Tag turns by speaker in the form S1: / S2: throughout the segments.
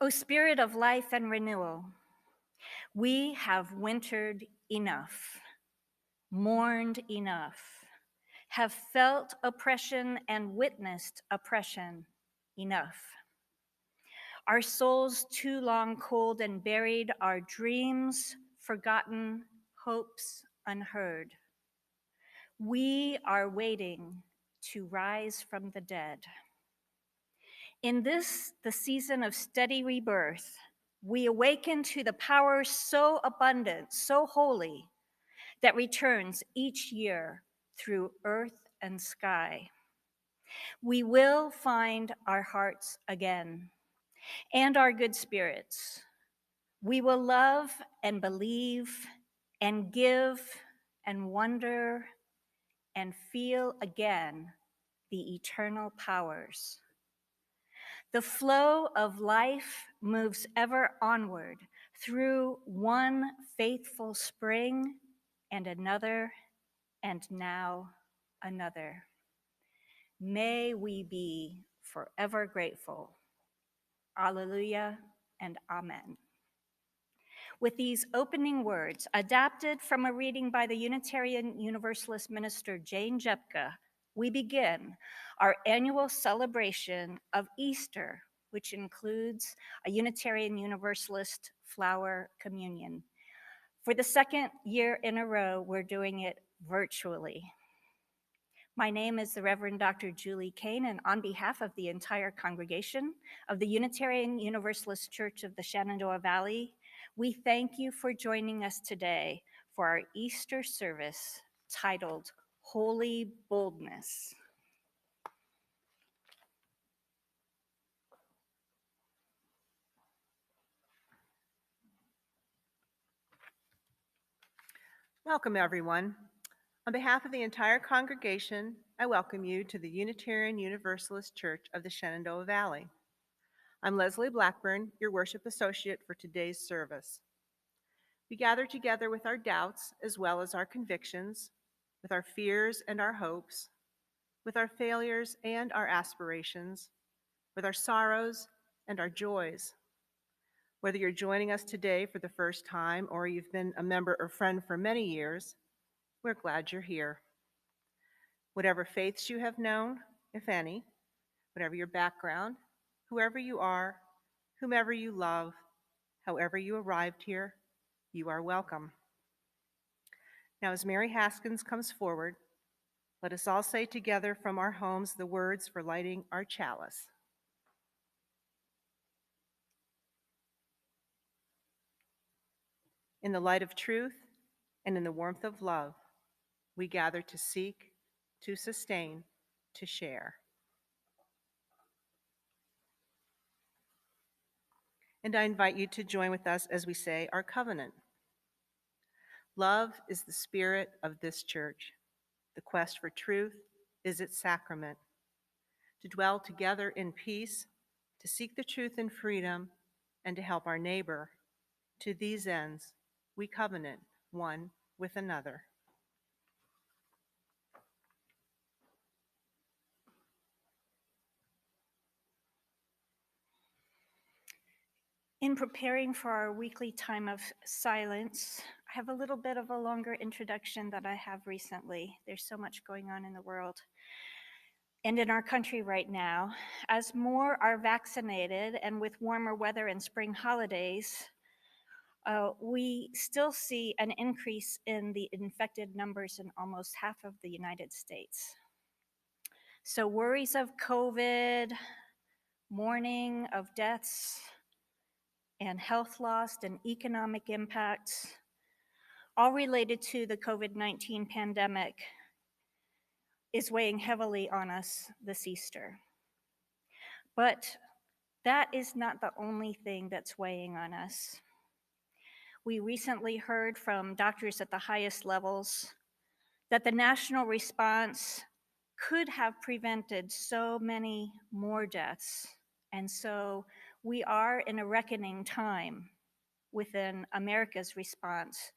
S1: O Spirit of life and renewal, we have wintered enough, mourned enough, have felt oppression and witnessed oppression enough. Our souls too long cold and buried, our dreams forgotten, hopes unheard. We are waiting to rise from the dead. In this, the season of steady rebirth, we awaken to the power so abundant, so holy, that returns each year through earth and sky. We will find our hearts again and our good spirits. We will love and believe and give and wonder and feel again the eternal powers. The flow of life moves ever onward through one faithful spring and another, and now another. May we be forever grateful. Alleluia and amen. With these opening words, adapted from a reading by the Unitarian Universalist minister Jane Jepka, we begin our annual celebration of Easter, which includes a Unitarian Universalist flower communion. For the second year in a row, we're doing it virtually. My name is the Reverend Dr. Julie Kane, and on behalf of the entire congregation of the Unitarian Universalist Church of the Shenandoah Valley, we thank you for joining us today for our Easter service titled Holy Boldness.
S2: Welcome, everyone. On behalf of the entire congregation, I welcome you to the Unitarian Universalist Church of the Shenandoah Valley. I'm Leslie Blackburn, your worship associate for today's service. We gather together with our doubts as well as our convictions, with our fears and our hopes, with our failures and our aspirations, with our sorrows and our joys. Whether you're joining us today for the first time or you've been a member or friend for many years, we're glad you're here. Whatever faiths you have known, if any, whatever your background, whoever you are, whomever you love, however you arrived here, you are welcome. Now, as Mary Haskins comes forward, let us all say together from our homes the words for lighting our chalice. In the light of truth and in the warmth of love, we gather to seek, to sustain, to share. And I invite you to join with us as we say our covenant. Love is the spirit of this church. The quest for truth is its sacrament. To dwell together in peace, to seek the truth in freedom, and to help our neighbor. To these ends, we covenant one with another.
S1: In preparing for our weekly time of silence, I have a little bit of a longer introduction that I have recently. There's so much going on in the world and in our country right now. As more are vaccinated and with warmer weather and spring holidays, we still see an increase in the infected numbers in almost half of the United States. So worries of COVID, mourning of deaths, and health loss and economic impacts, all related to the COVID-19 pandemic, is weighing heavily on us this Easter. But that is not the only thing that's weighing on us. We recently heard from doctors at the highest levels that the national response could have prevented so many more deaths. And so we are in a reckoning time within America's response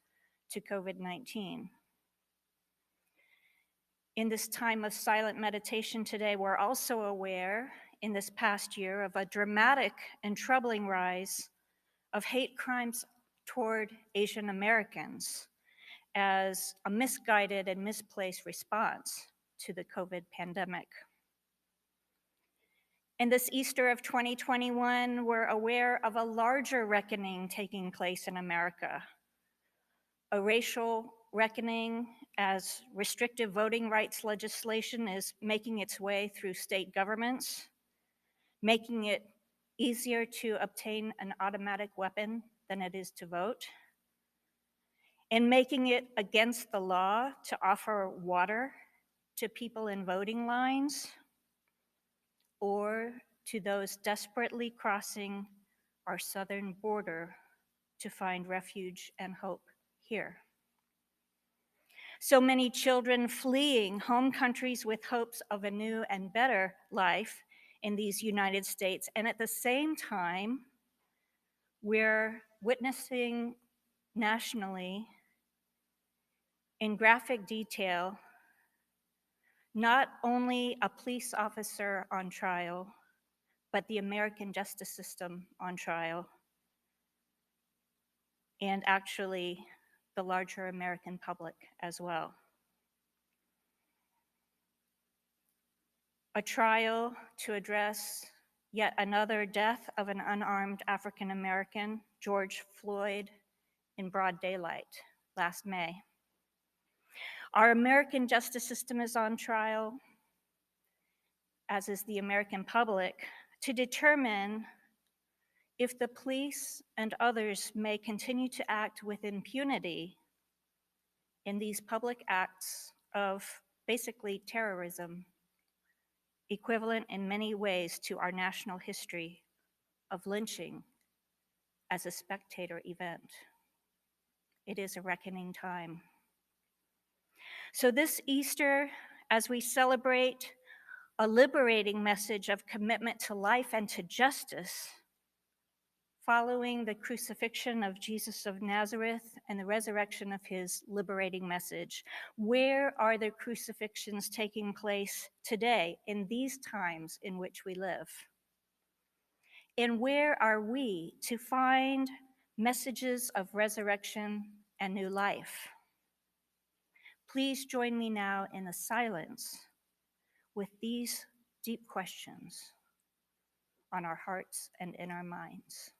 S1: to COVID-19. In this time of silent meditation today, we're also aware in this past year of a dramatic and troubling rise of hate crimes toward Asian Americans as a misguided and misplaced response to the COVID pandemic. In this Easter of 2021, we're aware of a larger reckoning taking place in America, a racial reckoning as restrictive voting rights legislation is making its way through state governments, making it easier to obtain an automatic weapon than it is to vote, and making it against the law to offer water to people in voting lines or to those desperately crossing our southern border to find refuge and hope here. So many children fleeing home countries with hopes of a new and better life in these United States. And at the same time, we're witnessing nationally in graphic detail not only a police officer on trial, but the American justice system on trial, and actually the larger American public as well. A trial to address yet another death of an unarmed African American, George Floyd, in broad daylight last May. Our American justice system is on trial, as is the American public, to determine if the police and others may continue to act with impunity in these public acts of basically terrorism, equivalent in many ways to our national history of lynching as a spectator event. It is a reckoning time. So this Easter, as we celebrate a liberating message of commitment to life and to justice, following the crucifixion of Jesus of Nazareth and the resurrection of his liberating message, where are the crucifixions taking place today in these times in which we live? And where are we to find messages of resurrection and new life? Please join me now in the silence with these deep questions on our hearts and in our minds.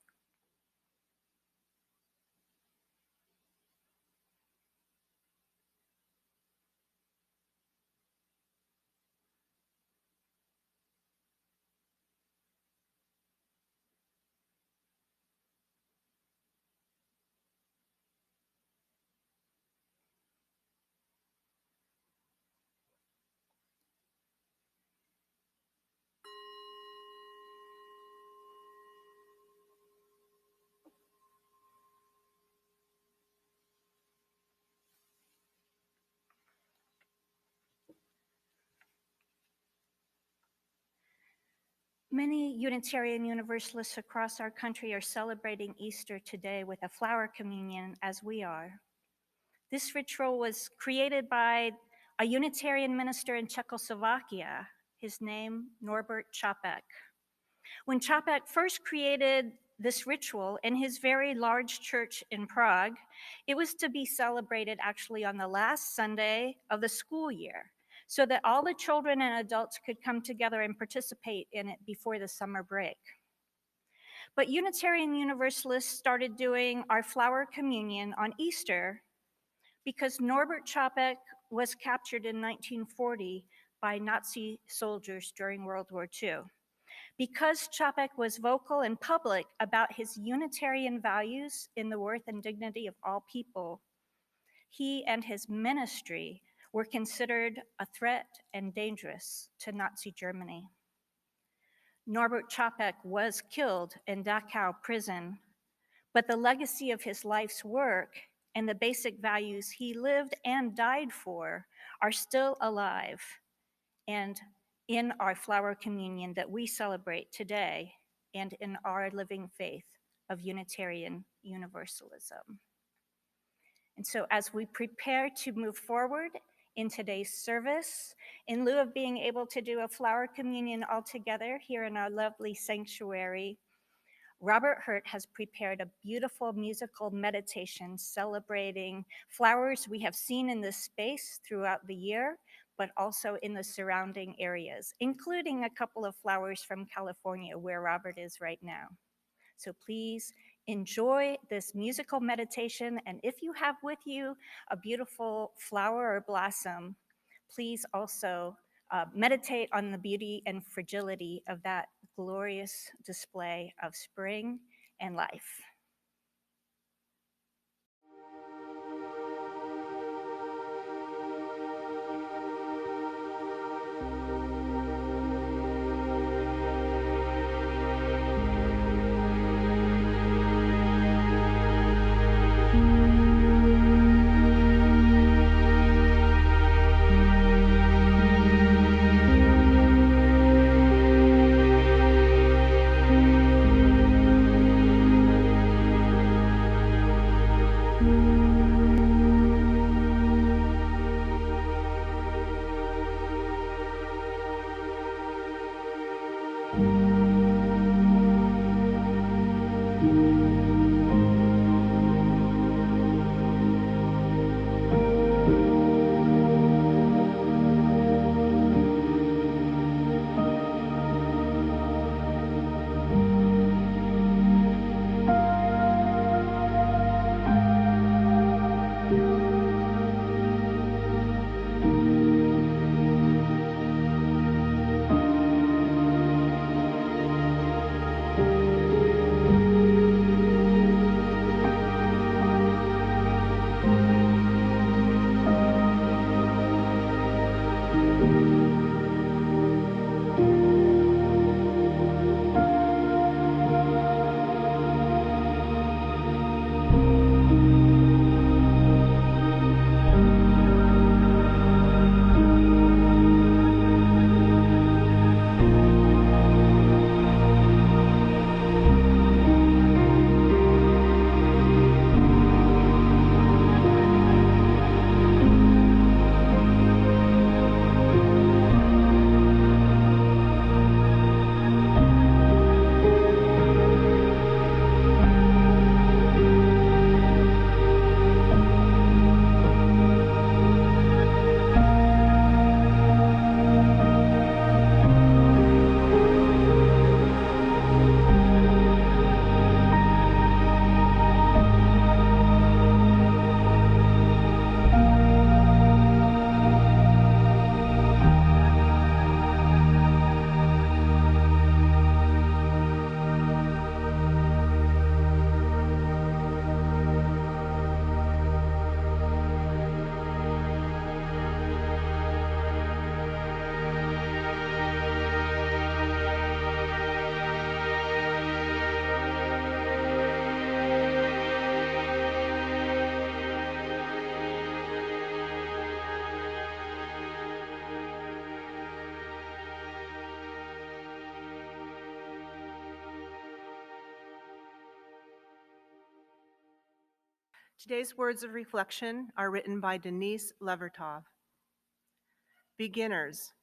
S1: Many Unitarian Universalists across our country are celebrating Easter today with a flower communion, as we are. This ritual was created by a Unitarian minister in Czechoslovakia, his name Norbert Čapek. When Čapek first created this ritual in his very large church in Prague, it was to be celebrated actually on the last Sunday of the school year, so that all the children and adults could come together and participate in it before the summer break. But Unitarian Universalists started doing our flower communion on Easter because Norbert Čapek was captured in 1940 by Nazi soldiers during World War II. Because Čapek was vocal and public about his Unitarian values in the worth and dignity of all people, he and his ministry were considered a threat and dangerous to Nazi Germany. Norbert Čapek was killed in Dachau prison, but the legacy of his life's work and the basic values he lived and died for are still alive and in our flower communion that we celebrate today and in our living faith of Unitarian Universalism. And so as we prepare to move forward in today's service. In lieu of being able to do a flower communion all together here in our lovely sanctuary, Robert Hurt has prepared a beautiful musical meditation celebrating flowers we have seen in this space throughout the year, but also in the surrounding areas, including a couple of flowers from California, where Robert is right now. So please enjoy this musical meditation, and if you have with you a beautiful flower or blossom, please also meditate on the beauty and fragility of that glorious display of spring and life.
S2: Today's words of reflection are written by Denise Levertov. Beginners,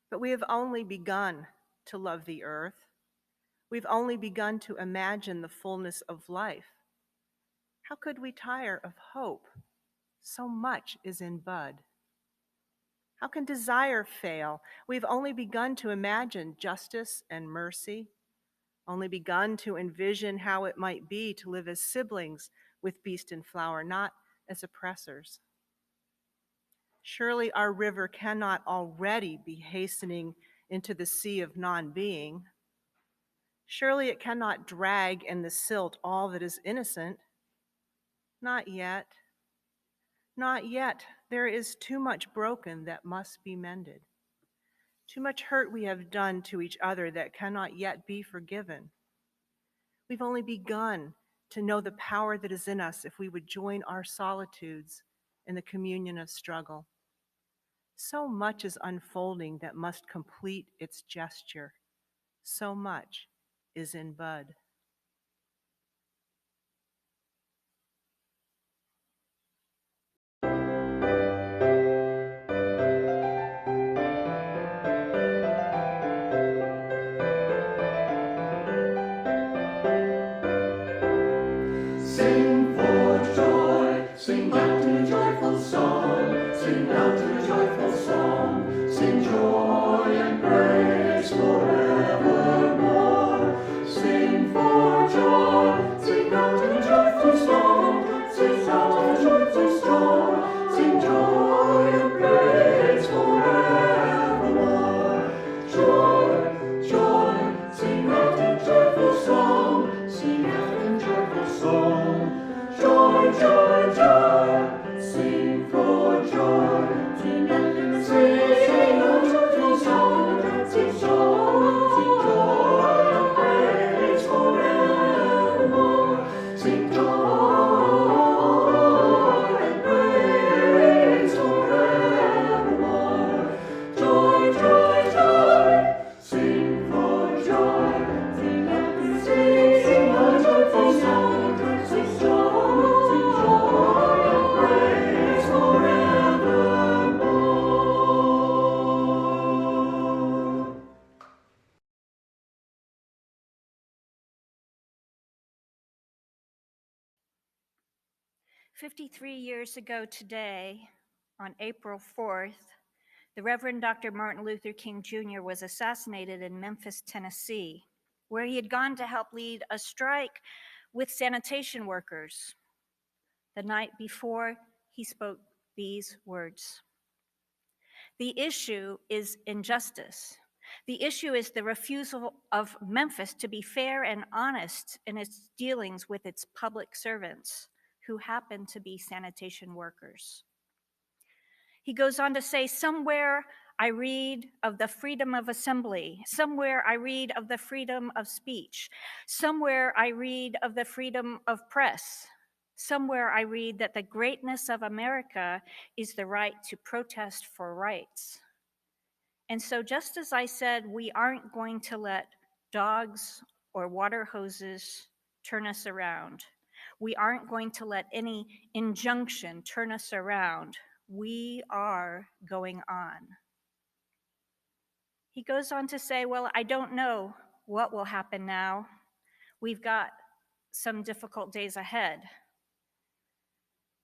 S2: but we have only begun to love the earth. We've only begun to imagine the fullness of life. How could we tire of hope? So much is in bud. How can desire fail? We've only begun to imagine justice and mercy, only begun to envision how it might be to live as siblings with beast and flower, not as oppressors. Surely our river cannot already be hastening into the sea of non-being. Surely it cannot drag in the silt all that is innocent. Not yet. Not yet. There is too much broken that must be mended. Too much hurt we have done to each other that cannot yet be forgiven. We've only begun to know the power that is in us if we would join our solitudes in the communion of struggle. So much is unfolding that must complete its gesture. So much is in bud.
S3: Sing out a joyful song, sing out a joyful song, sing joy and praise forevermore. Sing for joy, sing out a joyful song, sing out a joyful song, sing joy and praise forevermore. Joy, joy, sing out a joyful song, sing out a joyful song. Joy, joy, joy, sing for joy. Sing out a joyful song, sing joy and praise forevermore. Sing joy and praise forevermore. Joy, joy, joy, sing for joy. Sing out a joyful song, sing joy and praise forevermore.
S1: "53 years ago today, on April 4th, the Reverend Dr. Martin Luther King Jr. was assassinated in Memphis, Tennessee, where he had gone to help lead a strike with sanitation workers. The night before, he spoke these words: "The issue is injustice. The issue is the refusal of Memphis to be fair and honest in its dealings with its public servants, who happen to be sanitation workers." He goes on to say, "Somewhere I read of the freedom of assembly. Somewhere I read of the freedom of speech. Somewhere I read of the freedom of press. Somewhere I read that the greatness of America is the right to protest for rights." And so, just as I said, we aren't going to let dogs or water hoses turn us around. We aren't going to let any injunction turn us around. We are going on. He goes on to say, "Well, I don't know what will happen now. We've got some difficult days ahead."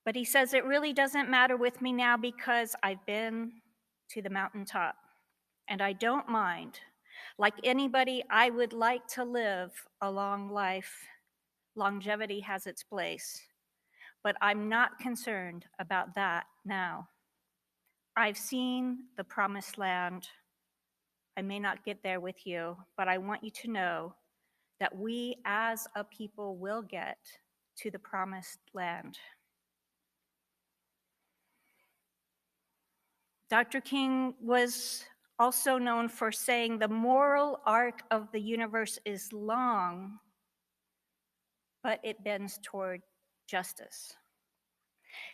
S1: But he says, "It really doesn't matter with me now because I've been to the mountaintop. And I don't mind. Like anybody, I would like to live a long life. Longevity has its place. But I'm not concerned about that now. I've seen the promised land. I may not get there with you, but I want you to know that we as a people will get to the promised land." Dr. King was also known for saying, "The moral arc of the universe is long, but it bends toward justice."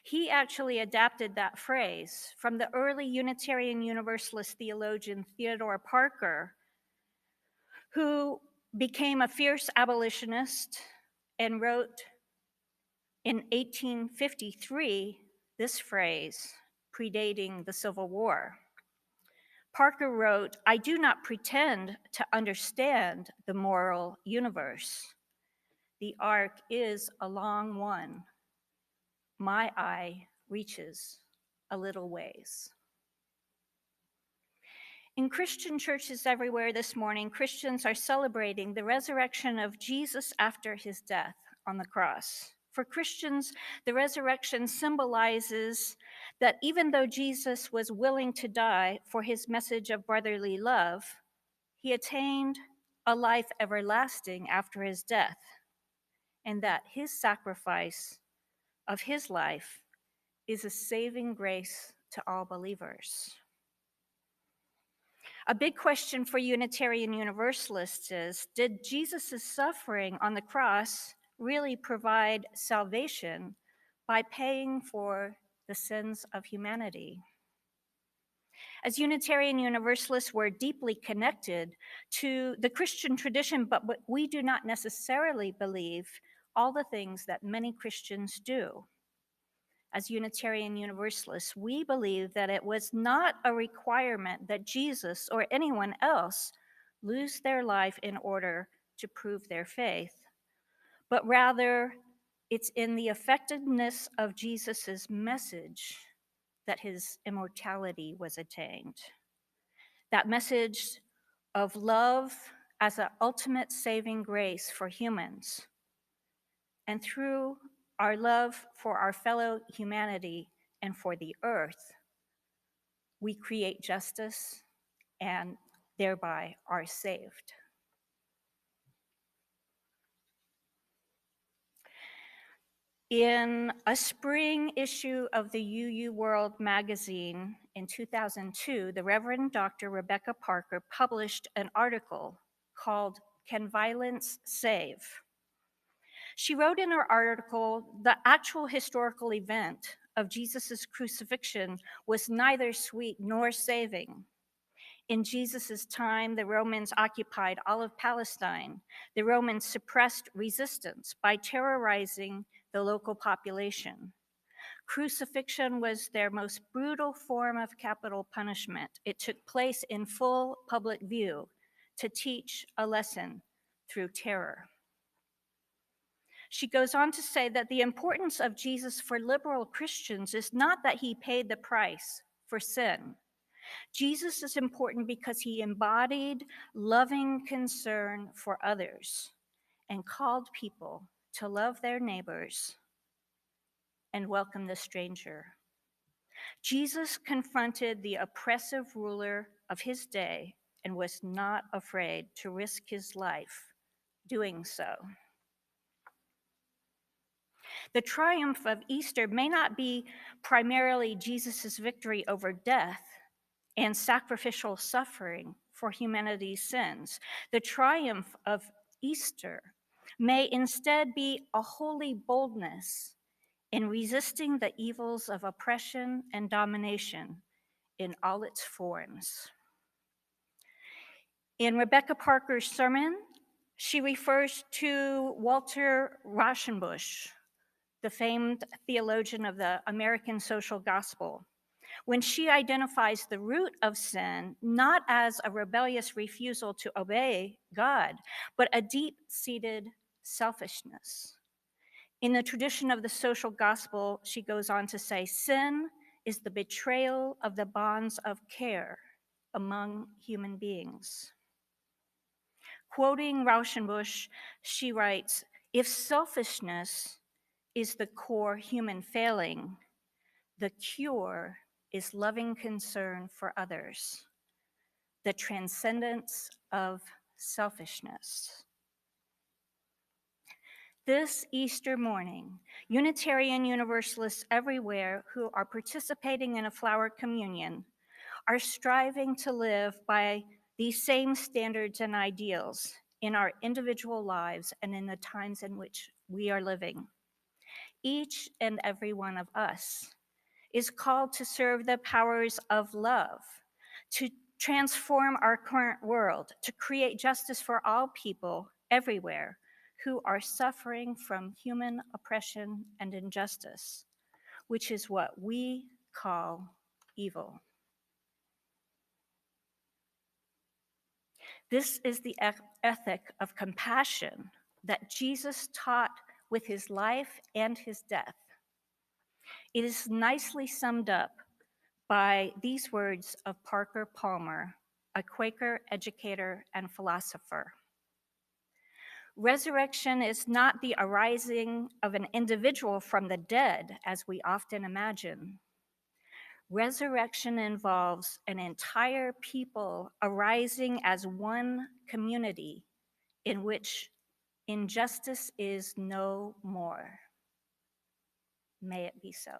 S1: He actually adapted that phrase from the early Unitarian Universalist theologian Theodore Parker, who became a fierce abolitionist and wrote in 1853 this phrase, predating the Civil War. Parker wrote, "I do not pretend to understand the moral universe. The arc is a long one. My eye reaches a little ways." In Christian churches everywhere this morning, Christians are celebrating the resurrection of Jesus after his death on the cross. For Christians, the resurrection symbolizes that even though Jesus was willing to die for his message of brotherly love, he attained a life everlasting after his death, and that his sacrifice of his life is a saving grace to all believers. A big question for Unitarian Universalists is, did Jesus' suffering on the cross really provide salvation by paying for the sins of humanity? As Unitarian Universalists, we're deeply connected to the Christian tradition, but we do not necessarily believe all the things that many Christians do. As Unitarian Universalists, we believe that it was not a requirement that Jesus or anyone else lose their life in order to prove their faith, but rather It's in the effectiveness of Jesus' message that his immortality was attained. That message of love as an ultimate saving grace for humans. And through our love for our fellow humanity and for the earth, we create justice and thereby are saved. In a spring issue of the UU World magazine in 2002, the Reverend Dr. Rebecca Parker published an article called "Can Violence Save?" She wrote in her article, the actual historical event of Jesus' crucifixion was neither sweet nor saving. In Jesus' time, the Romans occupied all of Palestine. The Romans suppressed resistance by terrorizing the local population. Crucifixion was their most brutal form of capital punishment. It took place in full public view to teach a lesson through terror. She goes on to say that the importance of Jesus for liberal Christians is not that he paid the price for sin. Jesus is important because he embodied loving concern for others and called people to love their neighbors and welcome the stranger. Jesus confronted the oppressive ruler of his day and was not afraid to risk his life doing so. The triumph of Easter may not be primarily Jesus' victory over death and sacrificial suffering for humanity's sins. The triumph of Easter may instead be a holy boldness in resisting the evils of oppression and domination in all its forms. In Rebecca Parker's sermon, she refers to Walter Rauschenbusch, the famed theologian of the American social gospel, when she identifies the root of sin not as a rebellious refusal to obey God, but a deep-seated selfishness. In the tradition of the social gospel, she goes on to say, sin is the betrayal of the bonds of care among human beings. Quoting Rauschenbusch, she writes, if selfishness is the core human failing, the cure is loving concern for others, the transcendence of selfishness. This Easter morning, Unitarian Universalists everywhere who are participating in a flower communion are striving to live by these same standards and ideals in our individual lives and in the times in which we are living. Each and every one of us is called to serve the powers of love, to transform our current world, to create justice for all people everywhere who are suffering from human oppression and injustice, which is what we call evil. This is the ethic of compassion that Jesus taught with his life and his death. It is nicely summed up by these words of Parker Palmer, a Quaker educator and philosopher. Resurrection is not the arising of an individual from the dead, as we often imagine. Resurrection involves an entire people arising as one community in which injustice is no more. May it be so.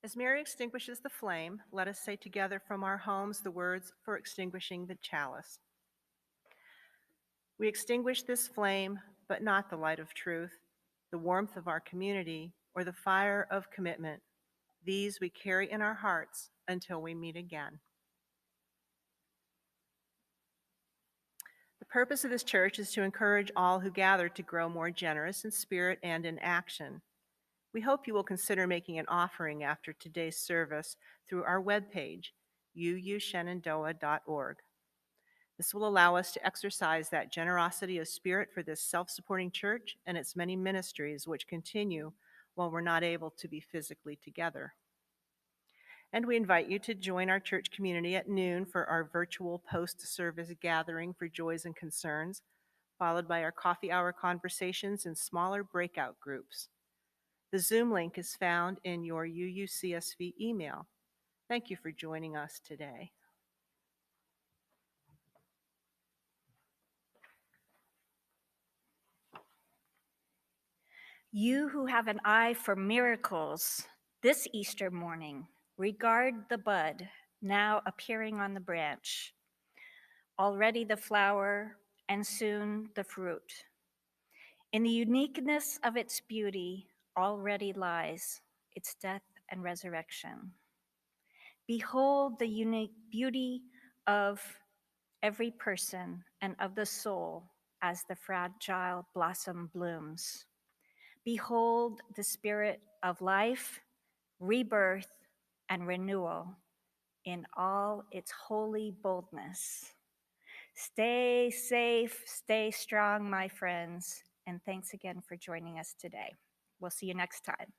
S2: As Mary extinguishes the flame, let us say together from our homes the words for extinguishing the chalice. We extinguish this flame, but not the light of truth, the warmth of our community, or the fire of commitment. These we carry in our hearts until we meet again. The purpose of this church is to encourage all who gather to grow more generous in spirit and in action. We hope you will consider making an offering after today's service through our webpage, uushenandoah.org. This will allow us to exercise that generosity of spirit for this self-supporting church and its many ministries which continue while we're not able to be physically together. And we invite you to join our church community at noon for our virtual post-service gathering for joys and concerns, followed by our coffee hour conversations in smaller breakout groups. The Zoom link is found in your UUCSV email. Thank you for joining us today.
S1: You who have an eye for miracles, this Easter morning, regard the bud now appearing on the branch, already the flower and soon the fruit. In the uniqueness of its beauty already lies its death and resurrection. Behold the unique beauty of every person and of the soul as the fragile blossom blooms. Behold the spirit of life, rebirth, and renewal in all its holy boldness. Stay safe, stay strong, my friends, and thanks again for joining us today. We'll see you next time.